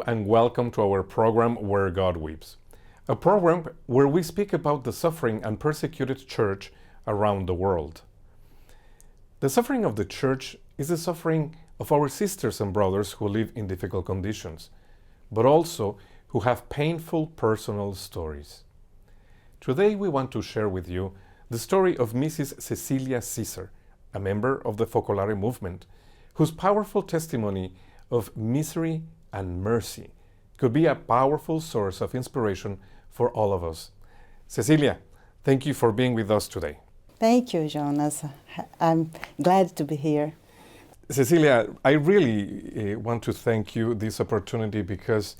and welcome to our program Where God Weeps, a program where we speak about the suffering and persecuted church around the world. The suffering of the church is the suffering of our sisters and brothers who live in difficult conditions, but also who have painful personal stories. Today we want to share with you the story of Mrs. Cecila Cesar, a member of the Focolare movement, whose powerful testimony of misery and mercy could be a powerful source of inspiration for all of us. Cecilia, thank you for being with us today. Thank you, Jonas. I'm glad to be here. Cecilia, I really want to thank you this opportunity because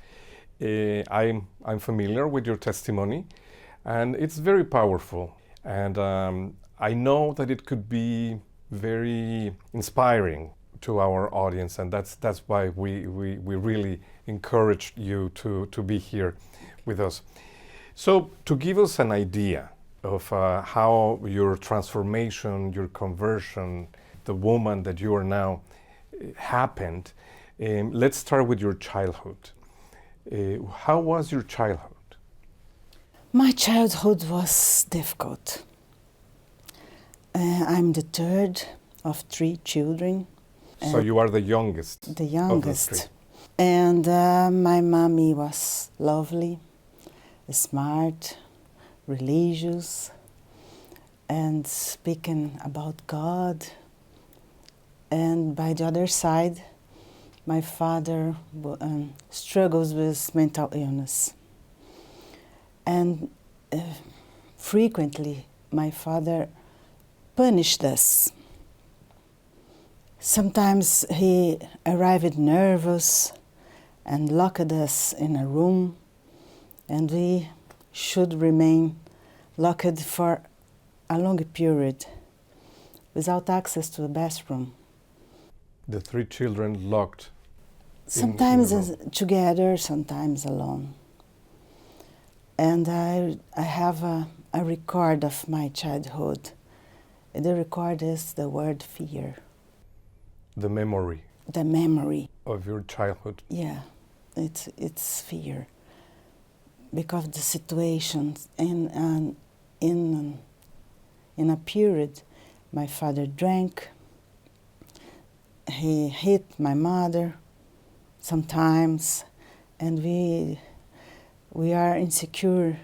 I'm familiar with your testimony and it's very powerful. And I know that it could be very inspiring to our audience, and that's why we really encourage you to be here with us. So to give us an idea of how your transformation, your conversion, the woman that you are now happened, let's start with your childhood. How was your childhood? My childhood was difficult. I'm the third of three children. So you are the youngest? The youngest. Of the three. And my mommy was lovely, smart, religious, and speaking about God. And by the other side, my father struggles with mental illness. And frequently, my father punished us. Sometimes he arrived nervous and locked us in a room, and we should remain locked for a long period without access to the bathroom. The three children locked? Sometimes together, sometimes alone. And I have a record of my childhood. The record is the word fear. The memory. The memory. Of your childhood. Yeah, it's fear. Because the situations in a period, my father drank, he hit my mother sometimes, and we are insecure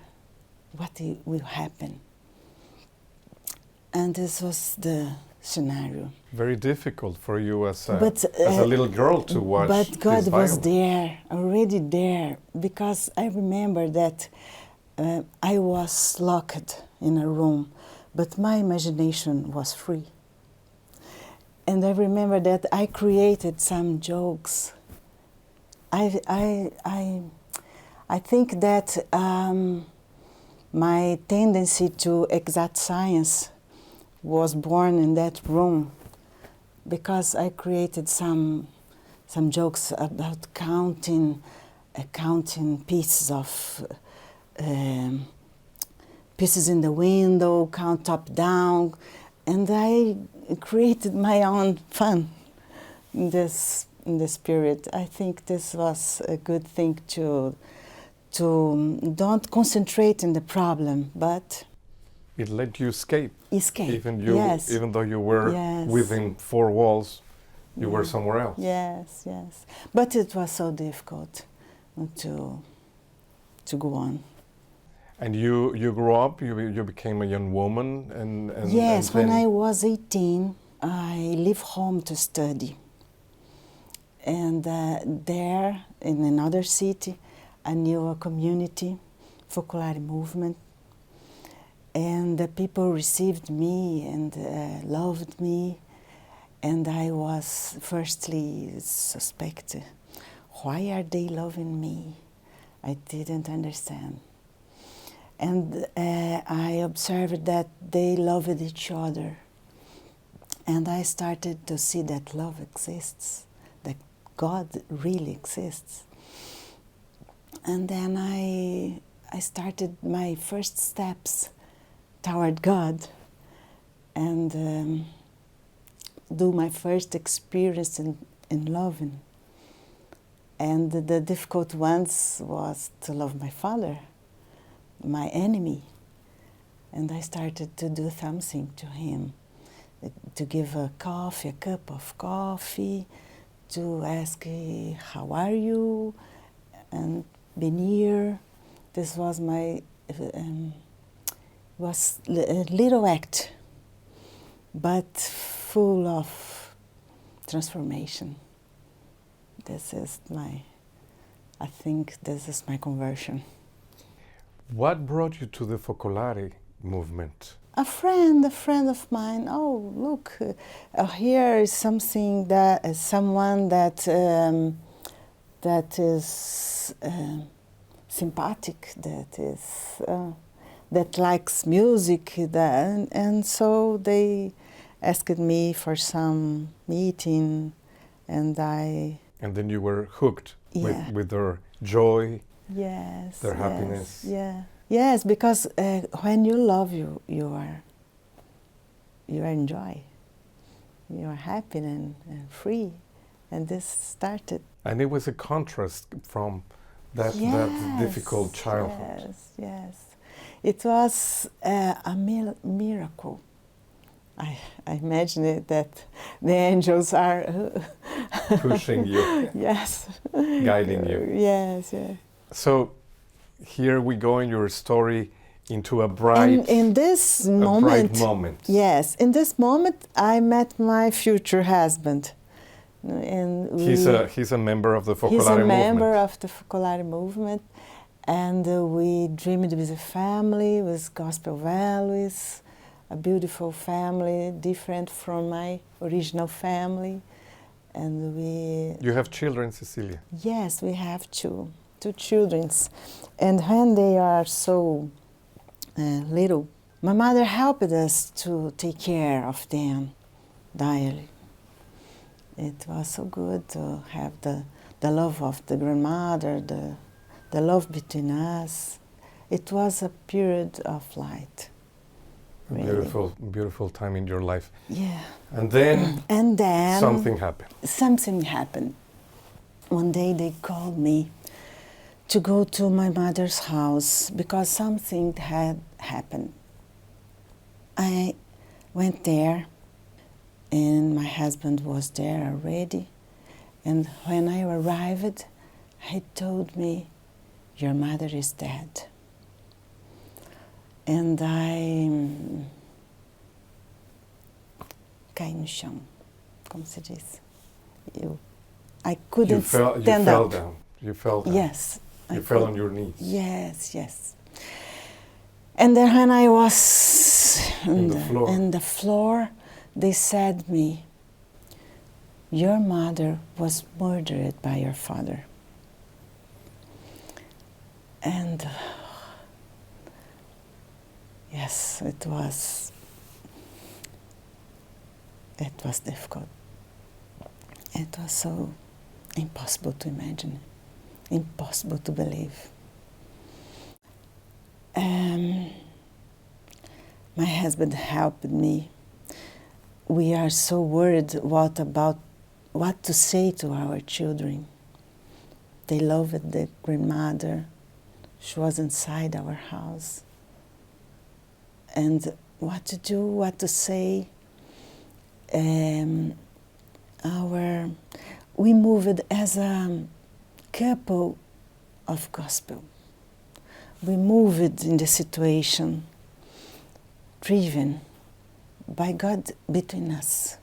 what will happen. And this was the scenario. Very difficult for you as a little girl to watch. But God was there, already there, because I remember that I was locked in a room, but my imagination was free. And I remember that I created some jokes. I think that my tendency to exact science was born in that room, because I created some jokes about counting pieces of pieces in the window, count up, down, and I created my own fun in this period. I think this was a good thing to don't concentrate in the problem, but it let you escape. Yes. Even though you were within four walls, you were somewhere else. Yes. But it was so difficult to go on. And you grew up, you became a young woman, and yes, and when I was 18, I left home to study. And there, in another city, I knew a community, Focolare movement. And the people received me and loved me, and I was firstly suspected. Why are they loving me? I didn't understand. And I observed that they loved each other. And I started to see that love exists, that God really exists. And then I started my first steps toward God, and do my first experience in loving. And the difficult ones was to love my father, my enemy. And I started to do something to him, to give a cup of coffee, to ask, how are you, and be near. This was my, was a little act, but full of transformation. This is I think this is my conversion. What brought you to the Focolare movement? A friend of mine. Oh, look, here is something that someone that is sympathetic, that likes music, and so they asked me for some meeting, and I. And then you were hooked Yeah. with their joy, Yes. their happiness. Yeah. Yes, because when you love, you are in joy. You are happy and free, and this started. And it was a contrast from that difficult childhood. Yes. It was a miracle. I imagine it that the angels are Pushing you. Yes. Guiding you. Yes. So here we go in your story into a bright, in this moment, bright moment. Yes, in this moment I met my future husband. And He's a member of the Focolare movement. He's a member of the Focolare movement, and we dreamed with a family, with gospel values, a beautiful family, different from my original family. And we... You have children, Cecilia? Yes, we have two children. And when they are so little, my mother helped us to take care of them daily. It was so good to have the love of the grandmother, the love between us. It was a period of light. Really. Beautiful time in your life. Yeah. And then something happened. Something happened. One day they called me to go to my mother's house because something had happened. I went there, and my husband was there already. And when I arrived, he told me, "Your mother is dead." And I caí no chão, como se diz. I couldn't stand up. You fell down. You fell down. Yes. You fell on your knees. Yes. And then when I was on the floor, they said me, "Your mother was murdered by your father." And yes, it was difficult. It was so impossible to imagine, impossible to believe. My husband helped me. We are so worried what to say to our children. They loved the grandmother. She was inside our house. And what to do, what to say. We moved as a couple of gospel. We moved in the situation driven by God between us.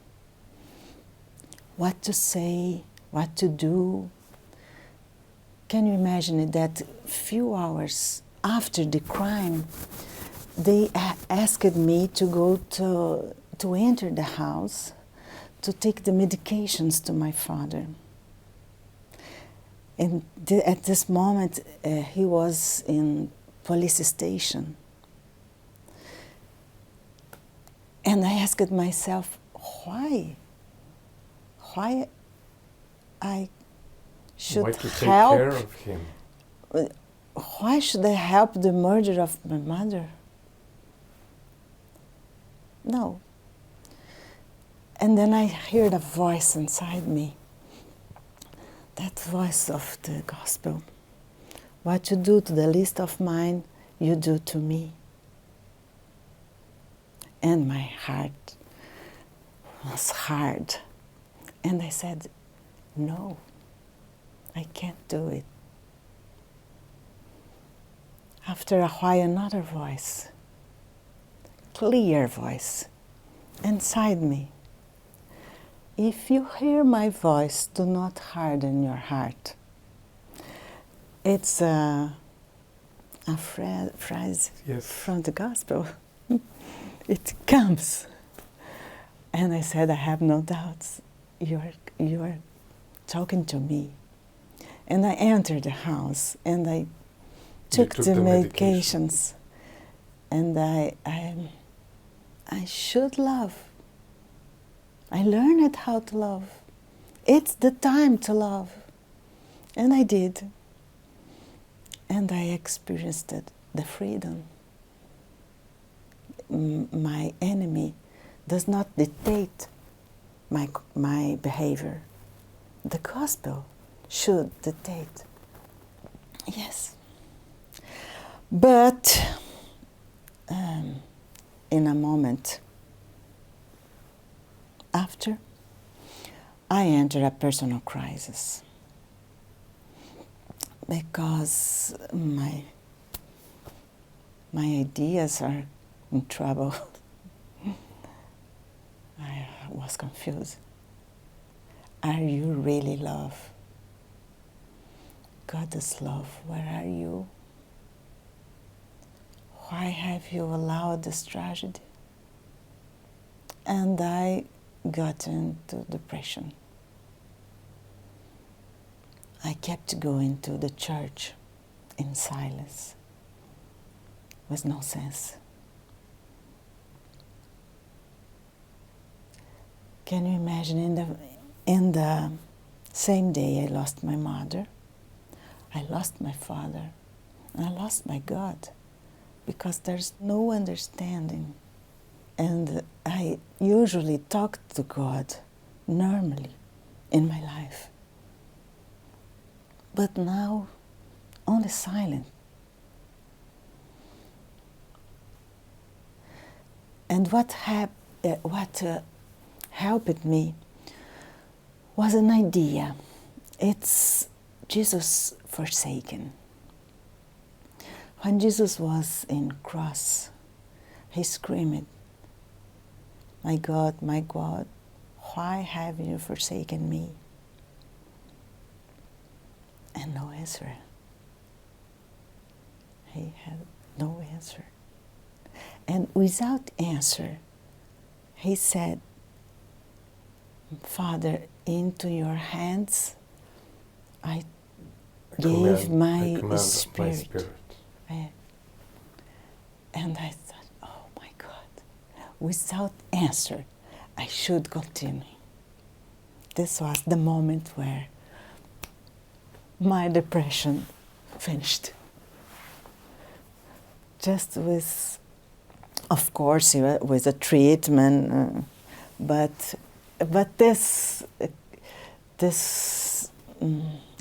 What to say, what to do. Can you imagine that few hours after the crime, they asked me to go to enter the house to take the medications to my father. And at this moment, he was in police station. And I asked myself, why? Why I should Why to take help? care of him? Why should I help the murder of my mother? No. And then I heard a voice inside me that voice of the gospel. What you do to the least of mine, you do to me. And my heart was hard. And I said, no, I can't do it. After a while, another voice, clear voice, inside me. If you hear my voice, do not harden your heart. It's a phrase from the gospel. It comes. And I said, I have no doubts. You are talking to me. And I entered the house and I took the medications. And I should love. I learned how to love. It's the time to love. And I did. And I experienced the freedom. My enemy does not dictate my behavior. The gospel should dictate. Yes. But in a moment after, I entered a personal crisis because my ideas are in trouble. I was confused. Are you really love? God is love. Where are you? Why have you allowed this tragedy? And I got into depression. I kept going to the church in silence, with no sense. Can you imagine, in the same day I lost my mother, I lost my father, and I lost my God, because there's no understanding. And I usually talk to God normally in my life. But now, only silent. And what helped me was an idea. It's Jesus forsaken. When Jesus was in cross, he screamed, my God, why have you forsaken me? And no answer. He had no answer. And without answer, he said, Father, into your hands I gave my spirit. And I thought, oh my God, without answer, I should continue. This was the moment where my depression finished. Just with, of course, with a treatment, but this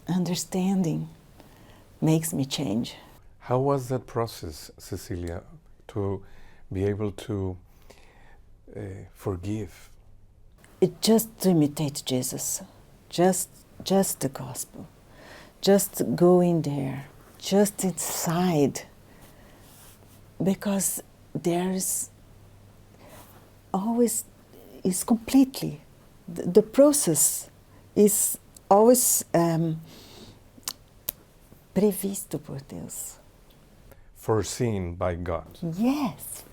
understanding makes me change. How was that process, Cecilia, to be able to forgive? It just to imitate Jesus, just the gospel, just going there, just inside, because there's always is completely the process is always previsto por Deus. Foreseen by God. Yes.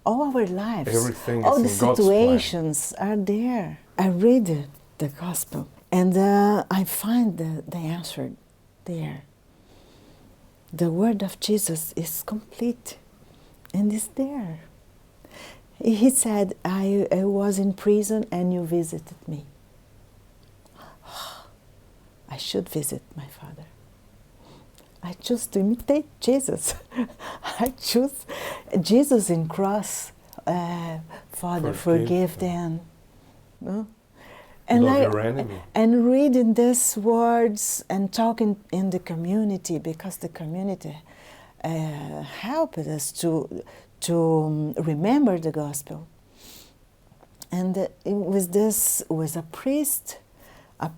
All our lives, everything all is the in God's situations are there. I read the gospel and I find the answer there. The word of Jesus is complete and is there. He said, I was in prison and you visited me. I should visit my father. I choose to imitate Jesus. I choose Jesus in cross. Father, forgive them. No? And love your enemy. And reading these words and talking in the community, because the community helped us to remember the gospel. And it was a priest, a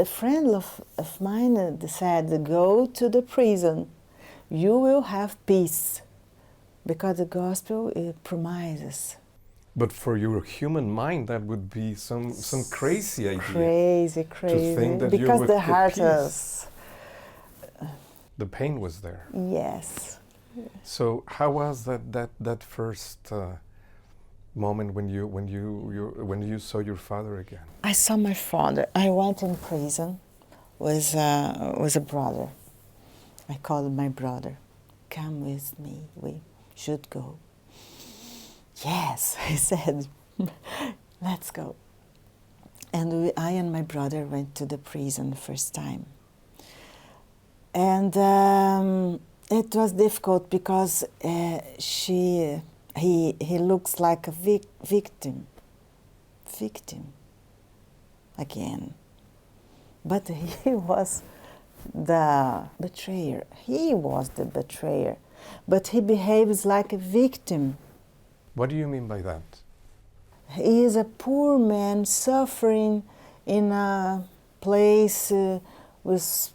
friend of mine said, go to the prison, you will have peace, because the gospel promises. But for your human mind, that would be some crazy idea. Crazy. To think that because you the would heart peace. is. The pain was there. Yes. So how was that first moment when you saw your father again? I saw my father. I went in prison with a brother. I called my brother. Come with me. We should go. Yes, he said. Let's go. And I and my brother went to the prison the first time. And it was difficult because he looks like a victim again. But he was the betrayer. He was the betrayer. But he behaves like a victim. What do you mean by that? He is a poor man suffering in a place with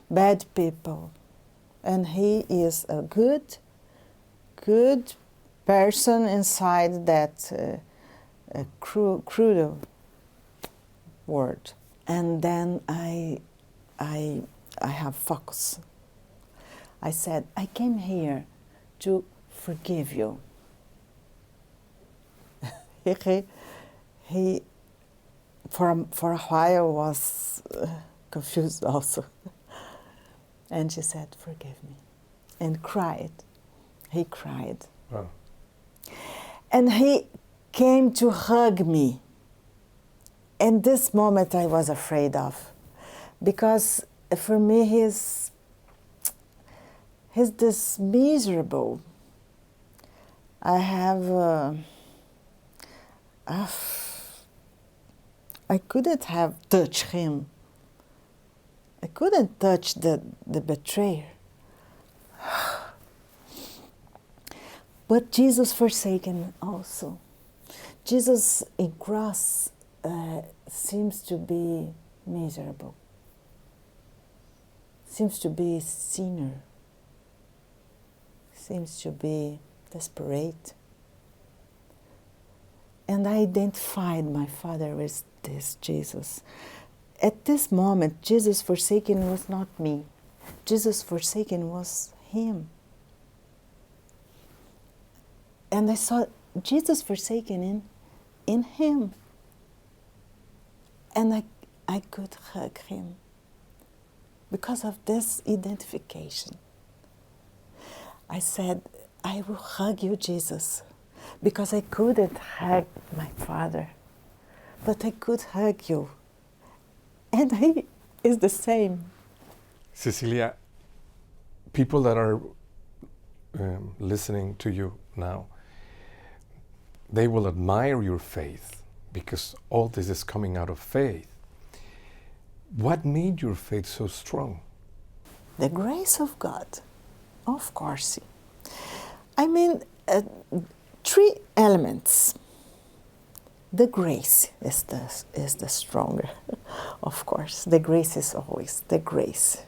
bad people. And he is a good person inside that cruel word. And then I have focus. I said, I came here to forgive you. he for a while was confused also. And she said, forgive me. And cried. He cried. Wow. And he came to hug me. And this moment I was afraid of. Because for me he's this miserable. I couldn't have touched him. I couldn't touch the betrayer. But Jesus forsaken also. Jesus in cross seems to be miserable. Seems to be sinner. Seems to be desperate. And I identified my father with this Jesus. At this moment, Jesus forsaken was not me. Jesus forsaken was him. And I saw Jesus forsaken in him. And I could hug him because of this identification. I said, I will hug you, Jesus, because I couldn't hug my father, but I could hug you. And he is the same. Cecilia, people that are listening to you now, they will admire your faith because all this is coming out of faith. What made your faith so strong? The grace of God, of course. I mean, 3 elements. The grace is the stronger, of course. The grace is always the grace.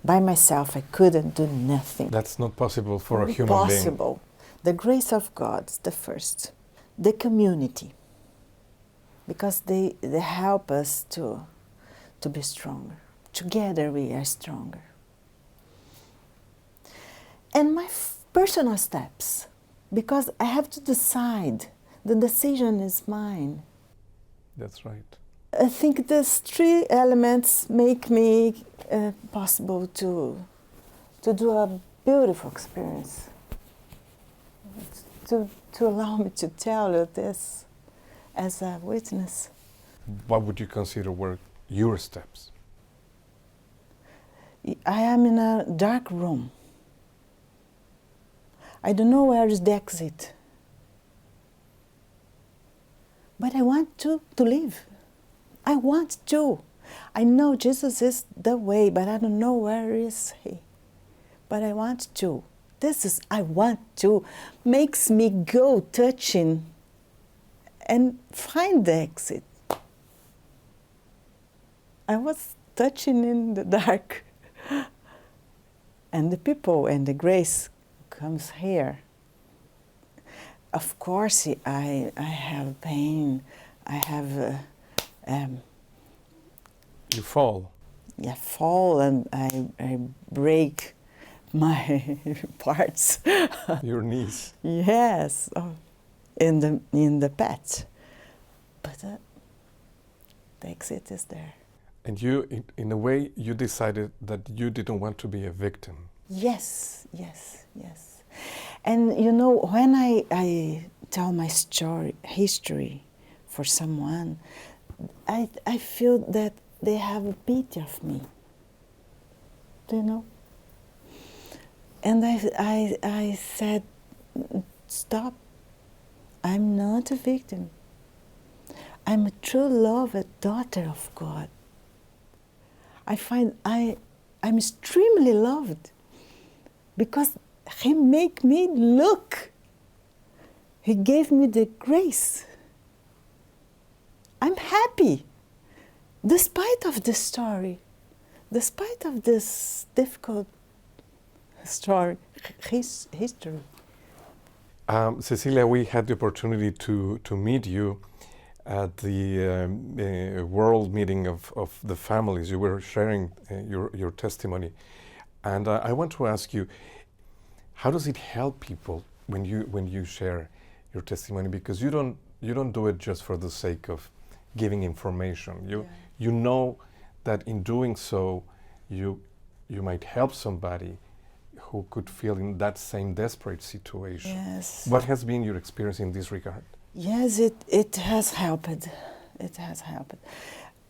By myself, I couldn't do nothing. That's not possible for a human being. Impossible. The grace of God is the first. The community, because they help us to be stronger. Together we are stronger. And my personal steps, because I have to decide. The decision is mine. That's right. I think these 3 elements make me possible to do a beautiful experience. To allow me to tell you this as a witness. What would you consider were your steps? I am in a dark room. I don't know where is the exit. But I want to live. I want to. I know Jesus is the way, but I don't know where is he. But I want to. This is, I want to, makes me go touching and find the exit. I was touching in the dark. And the people and the grace comes here. Of course, I have pain. I have... You fall. I fall and I break my parts. Your knees. Yes, in the patch. But the exit is there. And you, in a way, you decided that you didn't want to be a victim. Yes, yes, yes. And you know, when I tell my history for someone, I feel that they have a pity of me. Do you know? And I said, stop. I'm not a victim. I'm a true loved daughter of God. I find I'm extremely loved because He made me look. He gave me the grace. I'm happy, despite of this story, despite of this difficult story, history. Cecilia, we had the opportunity to meet you at the World Meeting of the Families. You were sharing your testimony. And I want to ask you, how does it help people when you share your testimony? Because you don't do it just for the sake of giving information. You know that in doing so, you might help somebody who could feel in that same desperate situation. Yes. What has been your experience in this regard? Yes, it has helped. It has helped.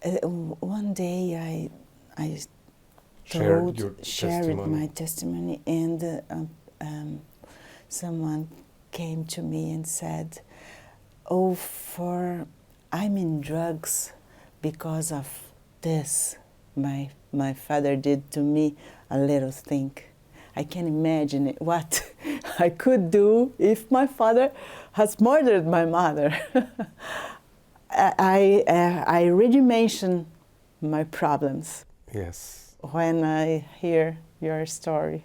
One day I shared my testimony, and someone came to me and said, "Oh, I'm in drugs because of this. My father did to me a little thing. I can imagine what I could do if my father has murdered my mother." I already mentioned my problems. Yes. When I hear your story,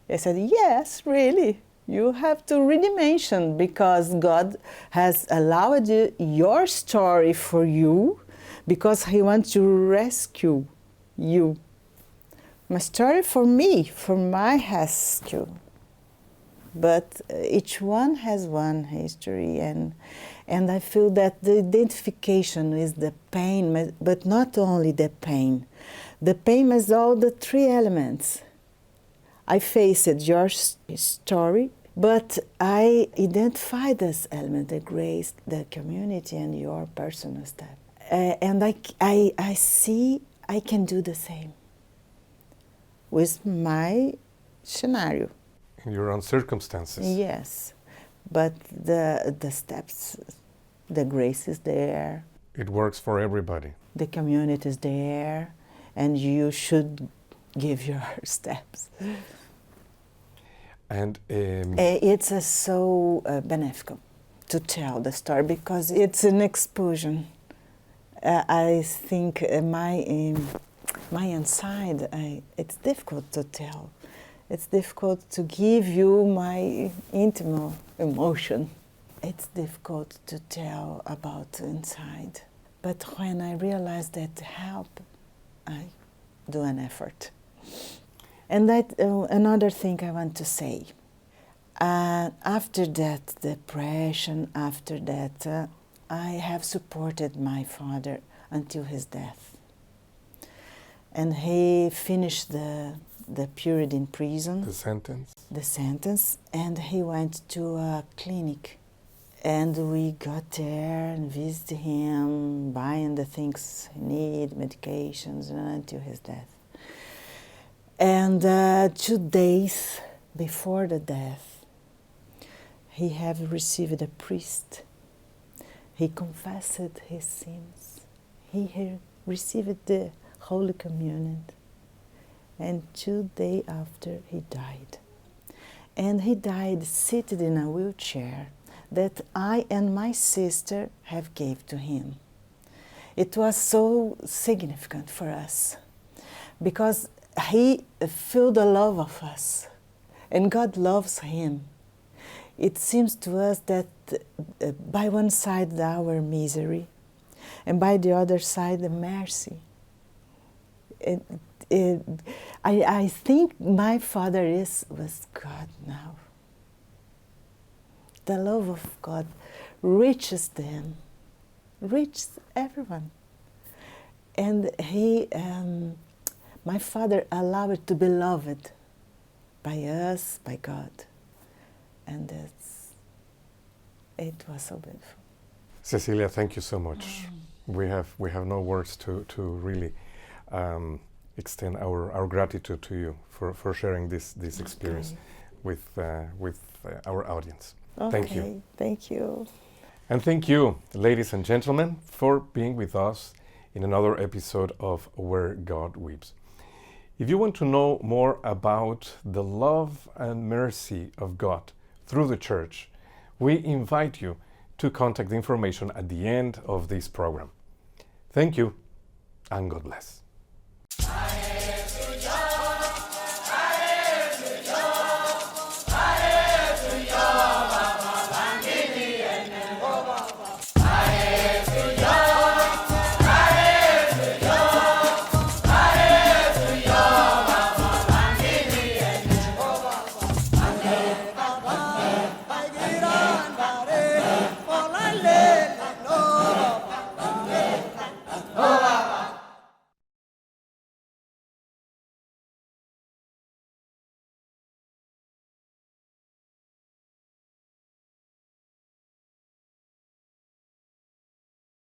I said, yes, really, you have to really mention, because God has allowed your story for you because He wants to rescue you. My story for me, for my rescue. But each one has one history, and I feel that the identification is the pain, but not only the pain. The pain is all the three elements. I faced your story, but I identify this element, the grace, the community, and your personal step. And I see I can do the same with my scenario. In your own circumstances. Yes, but the steps, the grace is there. It works for everybody. The community is there, and you should give your steps. And it's so beneficial to tell the story because it's an exposure. I think my inside, it's difficult to tell. It's difficult to give you my intimate emotion. It's difficult to tell about inside. But when I realize that help, I do an effort. And that another thing I want to say. After that depression, after that, I have supported my father until his death. And he finished the period in prison. The sentence? The sentence, and he went to a clinic. And we got there and visited him, buying the things he needed, medications, until his death. And 2 days before the death, he had received a priest. He confessed his sins. he received the Holy Communion. And 2 days after, he died. And he died seated in a wheelchair that I and my sister have gave to him. It was so significant for us because he felt the love of us, and God loves him. It seems to us that by one side our misery, and by the other side the mercy. I think my father is with God now. The love of God reaches them, reaches everyone. And my father allowed it to be loved by us, by God. And it was so beautiful. Cecilia, thank you so much. We have no words to really extend our gratitude to you for sharing this experience with our audience. Okay, Thank you. Thank you. And thank you, ladies and gentlemen, for being with us in another episode of Where God Weeps. If you want to know more about the love and mercy of God through the Church, we invite you to contact the information at the end of this program. Thank you, and God bless.